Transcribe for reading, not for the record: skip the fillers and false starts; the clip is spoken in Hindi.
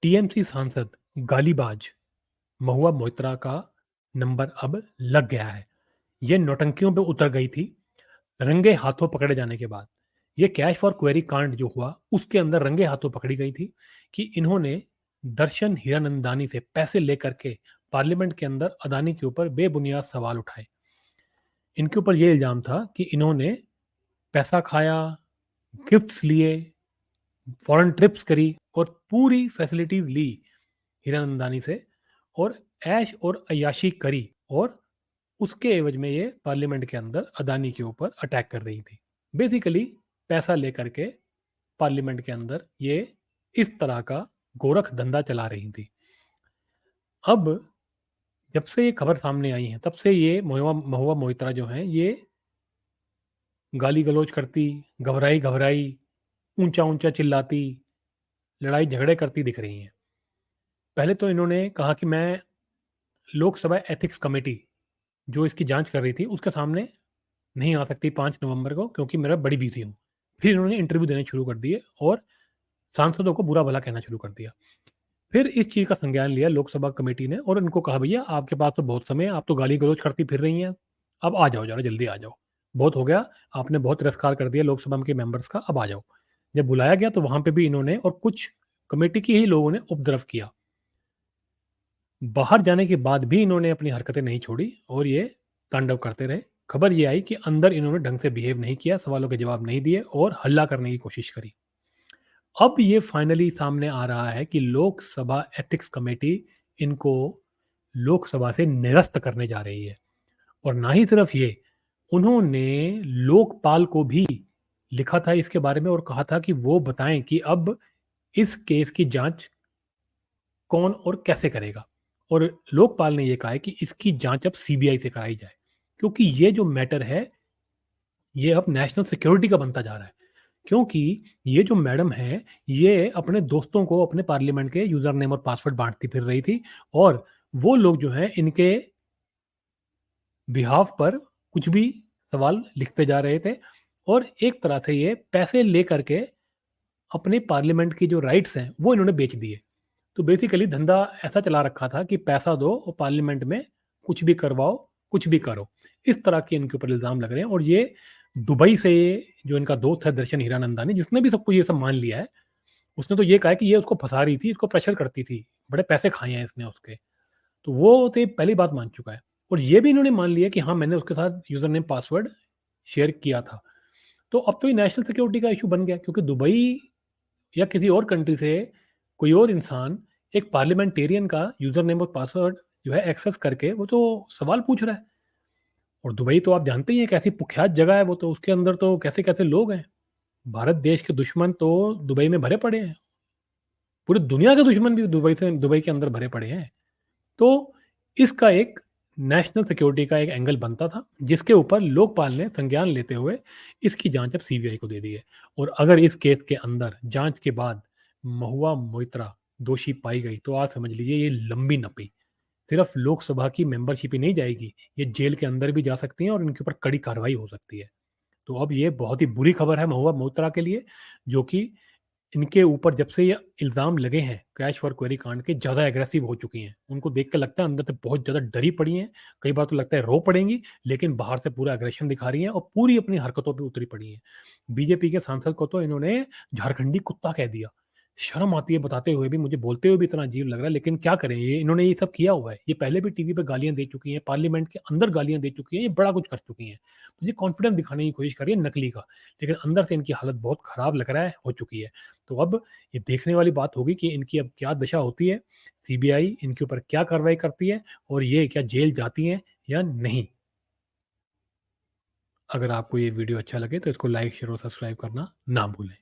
टीएमसी सांसद गालीबाज महुआ मोइत्रा का नंबर अब लग गया है। ये नौटंकियों पे उतर गई थी रंगे हाथों पकड़े जाने के बाद। ये कैश फॉर क्वेरी कांड जो हुआ उसके अंदर रंगे हाथों पकड़ी गई थी कि इन्होंने दर्शन हीरानंदानी से पैसे लेकर के पार्लियामेंट के अंदर अदानी के ऊपर बेबुनियाद सवाल उठाए। इनके ऊपर ये इल्जाम था कि इन्होंने पैसा खाया, गिफ्ट्स लिए, फॉरेन ट्रिप्स करी और पूरी फैसिलिटीज ली हीरानंदानी से और ऐश और अय्याशी करी और उसके एवज में ये पार्लियामेंट के अंदर अदानी के ऊपर अटैक कर रही थी। बेसिकली पैसा लेकर के पार्लियामेंट के अंदर ये इस तरह का गोरख धंधा चला रही थी। अब जब से ये खबर सामने आई है तब से ये महुआ मोइत्रा जो है ये गाली गलौज करती, घबराई घबराई, ऊंचा ऊंचा चिल्लाती, लड़ाई झगड़े करती दिख रही हैं। पहले तो इन्होंने कहा कि मैं लोकसभा एथिक्स कमेटी जो इसकी जांच कर रही थी उसके सामने नहीं आ सकती 5 नवंबर को क्योंकि मेरा बड़ी बिजी हूँ। फिर इन्होंने इंटरव्यू देने शुरू कर दिए और सांसदों को बुरा भला कहना शुरू कर दिया। फिर इस चीज़ का संज्ञान लिया लोकसभा कमेटी ने और उनको कहा भैया आपके पास तो बहुत समय है, आप तो गाली गलौज करती फिर रही हैं, अब आ जाओ ज़रा जल्दी आ जाओ। बहुत हो गया, आपने बहुत तिरस्कार कर दिया लोकसभा के मेंबर्स का, अब आ जाओ। जब बुलाया गया तो वहाँ पे भी इन्होंने और कुछ कमेटी के ही लोगों ने उपद्रव किया। बाहर जाने के बाद भी इन्होंने अपनी हरकतें नहीं छोड़ी और ये तांडव करते रहे। खबर ये आई कि अंदर इन्होंने ढंग से बिहेव नहीं किया, सवालों के जवाब नहीं दिए और हल्ला करने की कोशिश करी। अब ये फाइनली सामने आ रहा है कि लोकसभा एथिक्स कमेटी इनको लोकसभा से निरस्त करने जा रही है। और ना ही सिर्फ ये, उन्होंने लोकपाल को भी लिखा था इसके बारे में और कहा था कि वो बताएं कि अब इस केस की जांच कौन और कैसे करेगा। और लोकपाल ने ये कहा है कि इसकी जांच अब सीबीआई से कराई जाए क्योंकि ये जो मैटर है ये अब नेशनल सिक्योरिटी का बनता जा रहा है। क्योंकि ये जो मैडम है ये अपने दोस्तों को अपने पार्लियामेंट के यूजर नेम और पासवर्ड बांटती फिर रही थी और वो लोग जो हैं इनके बिहाफ पर कुछ भी सवाल लिखते जा रहे थे और एक तरह से ये पैसे लेकर के अपने पार्लियामेंट की जो राइट्स हैं वो इन्होंने बेच दिए। तो बेसिकली धंधा ऐसा चला रखा था कि पैसा दो और पार्लियामेंट में कुछ भी करवाओ, कुछ भी करो। इस तरह के इनके ऊपर इल्ज़ाम लग रहे हैं और ये दुबई से जो इनका दोस्त है दर्शन हीरानंदानी जिसने भी सब कुछ ये सब मान लिया है, उसने तो ये कहा है कि ये उसको फँसा रही थी, इसको प्रेशर करती थी, बड़े पैसे खाए हैं इसने उसके। तो वो तो ये पहली बात मान चुका है और ये भी इन्होंने मान लिया कि हाँ, मैंने उसके साथ यूज़र नेम पासवर्ड शेयर किया था। तो अब तो ये नेशनल सिक्योरिटी का इश्यू बन गया क्योंकि दुबई या किसी और कंट्री से कोई और इंसान एक पार्लियामेंटेरियन का यूज़र नेम और पासवर्ड जो है एक्सेस करके वो तो सवाल पूछ रहा है। और दुबई तो आप जानते ही हैं कैसी कुख्यात जगह है, वो तो उसके अंदर तो कैसे-कैसे लोग हैं। भारत देश के दुश्मन तो दुबई में भरे पड़े हैं। पूरी दुनिया के दुश्मन भी दुबई के अंदर भरे पड़े हैं। तो इसका एक नेशनल सिक्योरिटी का एक एंगल बनता था, जिसके ऊपर लोकपाल ने संज्ञान लेते हुए इसकी जाँच अब सीबीआई को दे दी है। और अगर इस केस के अंदर जाँच के बाद महुआ मोइत्रा दोषी पाई गई, तो आप समझ लीजिए ये लंबी नपी सिर्फ लोकसभा की मेंबरशिप ही नहीं जाएगी, ये जेल के अंदर भी जा सकती हैं और इनके ऊपर कड़ी कार्रवाई हो सकती है। तो अब ये बहुत ही बुरी खबर है महुआ मोइत्रा के लिए, जो कि इनके ऊपर जब से ये इल्ज़ाम लगे हैं कैश फॉर क्वेरी कांड के, ज़्यादा एग्रेसिव हो चुकी हैं। उनको देख के लगता है अंदर से बहुत ज़्यादा डरी पड़ी हैं, कई बार तो लगता है रो पड़ेंगी, लेकिन बाहर से पूरा एग्रेशन दिखा रही हैं और पूरी अपनी हरकतों पे उतरी पड़ी हैं। बीजेपी के सांसद को तो इन्होंने झारखंडी कुत्ता कह दिया। शर्म आती है बताते हुए भी, मुझे बोलते हुए भी इतना अजीब लग रहा है, लेकिन क्या करें, ये इन्होंने ये सब किया हुआ है। ये पहले भी टीवी पे गालियाँ दे चुकी हैं, पार्लियामेंट के अंदर गालियाँ दे चुकी हैं, ये बड़ा कुछ कर चुकी हैं। मुझे कॉन्फिडेंस दिखाने की कोशिश कर रही है नकली का, लेकिन अंदर से इनकी हालत बहुत खराब लग रहा है, हो चुकी है। तो अब ये देखने वाली बात होगी कि इनकी अब क्या दशा होती है, सीबीआई इनके ऊपर क्या कार्रवाई करती है और ये क्या जेल जाती हैं या नहीं। अगर आपको ये वीडियो अच्छा लगे तो इसको लाइक, शेयर और सब्सक्राइब करना ना भूलें।